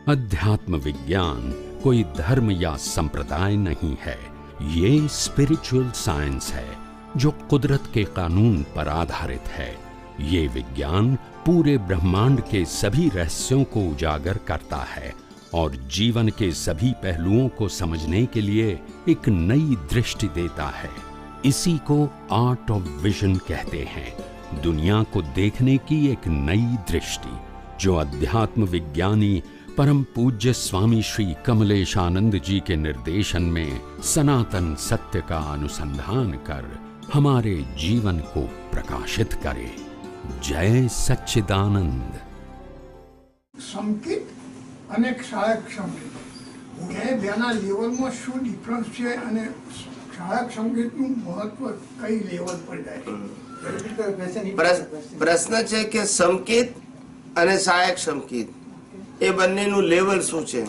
अध्यात्म विज्ञान कोई धर्म या संप्रदाय नहीं है, ये स्पिरिचुअल साइंस है जो कुदरत के कानून पर आधारित है। ये विज्ञान पूरे ब्रह्मांड के सभी रहस्यों को उजागर करता है और जीवन के सभी पहलुओं को समझने के लिए एक नई दृष्टि देता है। इसी को आर्ट ऑफ विजन कहते हैं, दुनिया को देखने की एक नई दृष्टि, जो अध्यात्म विज्ञानी परम पूज्य स्वामी श्री कमलेशानंद जी के निर्देशन में सनातन सत्य का अनुसंधान कर हमारे जीवन को प्रकाशित करे। जय सच्चिदानंद। संकेत અને સહાયક સંકેત એ બેના લેવલમાં શું ડિફરન્સ છે અને સહાયક સંકેતનું મહત્વ કઈ લેવલ પર જાય? પ્રશ્ન છે કે સંકેત અને સહાયક સંકેત એ બંનેનું લેવલ શું છે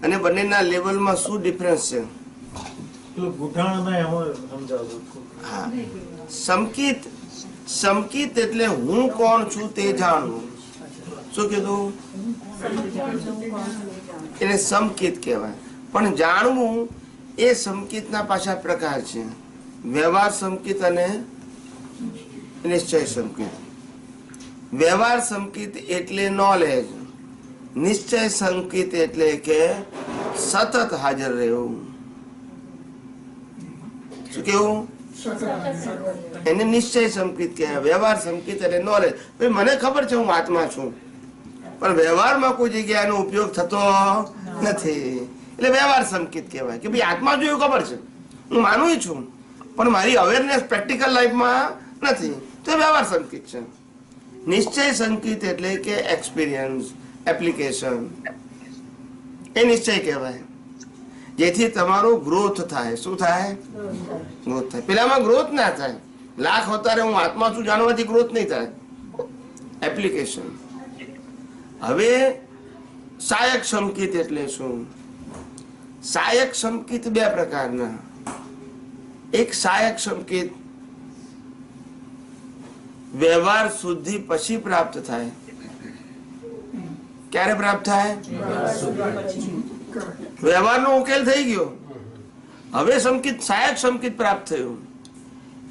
અને બંનેના લેવલમાં શું ડિફરન્સ છે? હા, સંકેત સંકેત એટલે હું કોણ છું તે જાણવું. શું કીધું? એને સંકેત કહેવાય. પણ જાણવું એ સંકેતના પાછા પ્રકાર છે, વ્યવહાર સંકેત અને નિશ્ચય સંકેત. વ્યવહાર સંકેત એટલે નોલેજ, નિશ્ચય સંકેત એટલે કે સતત હાજર રહેવું. શું કેવું? એને નિશ્ચય સંકેત કહેવાય. વ્યવહાર સંકેત એટલે નોલેજ. મને ખબર છે હું આત્મા છું, પણ વ્યવહારમાં કોઈ જગ્યાએ એનો ઉપયોગ થતો નથી, એટલે વ્યવહાર સંકેત કહેવાય. કે ભાઈ આત્મા જોયું ખબર છે, હું માનું છું, પણ મારી અવેરનેસ પ્રેક્ટિકલ લાઈફમાં નથી, તો વ્યવહાર સંકેત છે. નિશ્ચય સંકેત એટલે કે એક્સપિરિયન્સ, એપ્લિકેશન, એ નિશ્ચય કહેવાય, જેથી તમારો ગ્રોથ થાય. શું થાય? ગ્રોથ થાય. પેલામાં ગ્રોથ ના થાય. લાખ અવતારે હું આત્મા છું જાણવાથી ગ્રોથ નહીં થાય. એપ્લિકેશન. હવે સહાયક સંકેત એટલે શું? સહાયક સંકેત બે પ્રકારના. એક સહાયક સંકેત વ્યવહાર શુદ્ધિ પછી પ્રાપ્ત થાય. ક્યારે પ્રાપ્ત થાય? વ્યવહારનો ઉકેલ થઈ ગયો, હવે સંકેત સહાયક સંકેત પ્રાપ્ત થયું,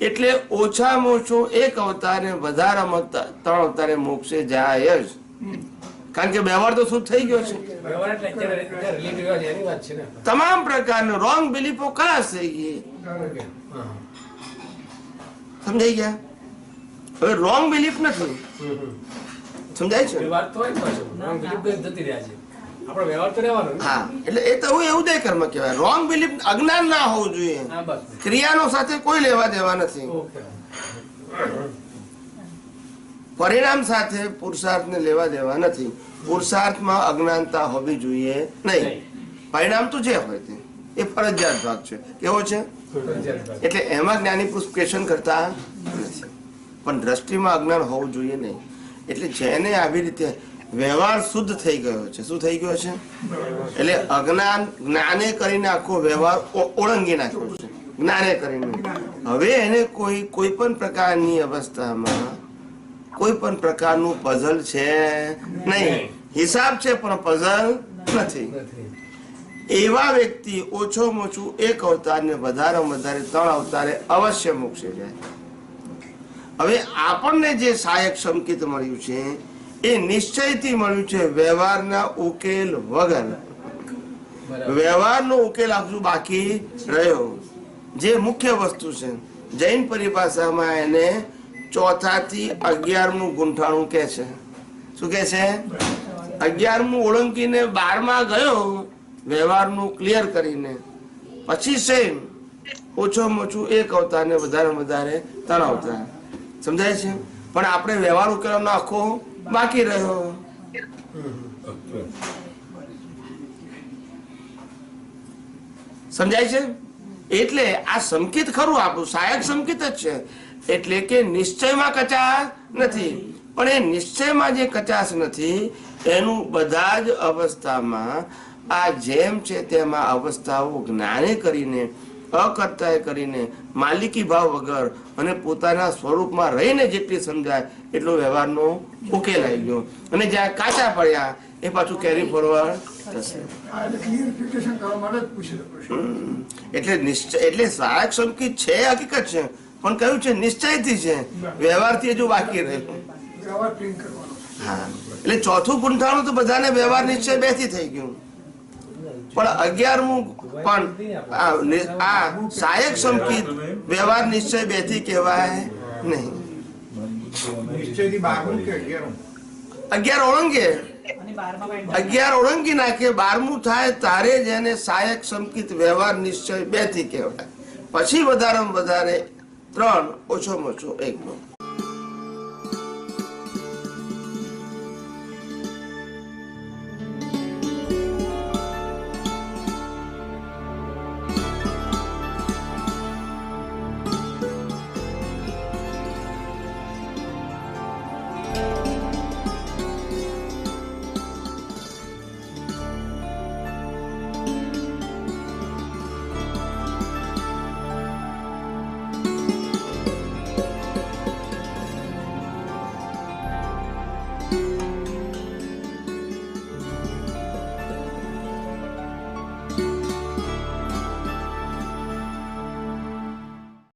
એટલે ઓછામાં ઓછો એક અવતારે વધારામાં 3 અવતારે મોક્ષે જાય જ. કારણ કે વ્યવહાર તો શુદ્ધ થઈ ગયો છે. તમામ પ્રકારનો રોંગ બિલીફો ખલાસ થઈ ગઈ. સમજાઈ ગયા? હવે રોંગ બિલીફ નથી. સમજાય છે? હા, એટલે એ તો એવું દે કર્મ કહેવાય. રોંગ બિલીફ અજ્ઞાન ના હોવું જોઈએ. ક્રિયાનો સાથે કોઈ લેવા દેવા નથી. પરિણામ સાથે પુરુષાર્થને લેવા દેવા નથી. પુરુષાર્થમાં અજ્ઞાનતા હોવી જોઈએ નહીં. પરિણામ તો જે હોય તે એ ફરજિયાત ભાગ છે. કેવો છે? એટલે એમાં જ્ઞાની પુરુષ ક્વેશ્ચન કરતા નથી, પણ દ્રષ્ટિમાં અજ્ઞાન હોવું જોઈએ નહીં. એટલે જેને આવી રીતે વ્યવહાર શુદ્ધ થઈ ગયો છે, શું થઈ ગયો છે? એટલે અજ્ઞાન જ્ઞાને કરીને આખો વ્યવહાર ઓળંગી નાખ્યો છે, જ્ઞાને કરીને. હવે એને કોઈ પણ પ્રકારની અવસ્થામાં કોઈ પણ પ્રકારનું પઝલ છે નહીં. હિસાબ છે પણ પઝલ નથી. એવા વ્યક્તિ ઓછોમાં ઓછું એક અવતારને વધારેમાં વધારે 3 અવતારે અવશ્ય મોક્ષે જાય. હવે આપણને જે સહાયક સંકેત મળ્યું છે એ નિશ્ચયથી મળ્યું છે, વ્યવહારના ઉકેલ વગર. વ્યવહારનો ઉકેલ આપશું બાકી રહ્યો, જે મુખ્ય વસ્તુ છે. જૈન પરિભાષામાં એને 4 થી 11મું ગૂંઠાણું કે છે. શું કે છે? 11મું ઓળંગીને 12માં ગયો, વ્યવહારનું ક્લિયર કરીને, પછી સેમ ઓછોમાં ઓછું એક અવતારને વધારે વધારે 3 અવતાર. સમજાય છે? પણ આપણે વ્યવહાર ઉકેલવાનો આખો બાકી રહ્યો. સમજાય છે? એટલે આ સંકેત ખરું આપણું સહાયક સંકેત જ છે. એટલે કે નિશ્ચયમાં કચાશ નથી, પણ એ નિશ્ચયમાં જે કચાશ નથી એનું બધા જ અવસ્થામાં આ જેમ છે તેમાં અવસ્થાઓ જ્ઞાને કરીને અકર્તાએ કરીને માલિકી ભાવ વગર અને પોતાના સ્વરૂપમાં રહીને જેટલી સમજાય એટલો વ્યવહારનો ઉકેલ આવી ગયો. અને જ્યાં કાચા પડ્યા એ પાછું કેરી ફોરવર્ડ થશે. ક્લિયરિફિકેશન કરવા માટે જ પૂછી લો પ્રશ્ન. એટલે નિશ્ચય એટલે સહાયક સંકેત છે હકીકત છે, પણ કયું છે નિશ્ચયથી છે, વ્યવહારથી હજુ બાકી રહેલું. વ્યવહાર પ્રિન્ટ કરવાનો. હા, એટલે ચોથું ગુંઠાણું તો બધાને વ્યવહાર નિશ્ચય 2 થી થઈ ગયું, પણ 11મું પણ આ સહાયક સંકેત વ્યવહાર નિશ્ચય 2 થી કહેવાય નહીં. 11 ઓળંગે 11 ઓળંગી નાખે 12મું થાય તારે જ એને સહાયક સંકેત વ્યવહાર નિશ્ચય 2 થી કહેવાય. પછી વધારેમાં વધારે 3, ઓછોમાં ઓછો 1નો.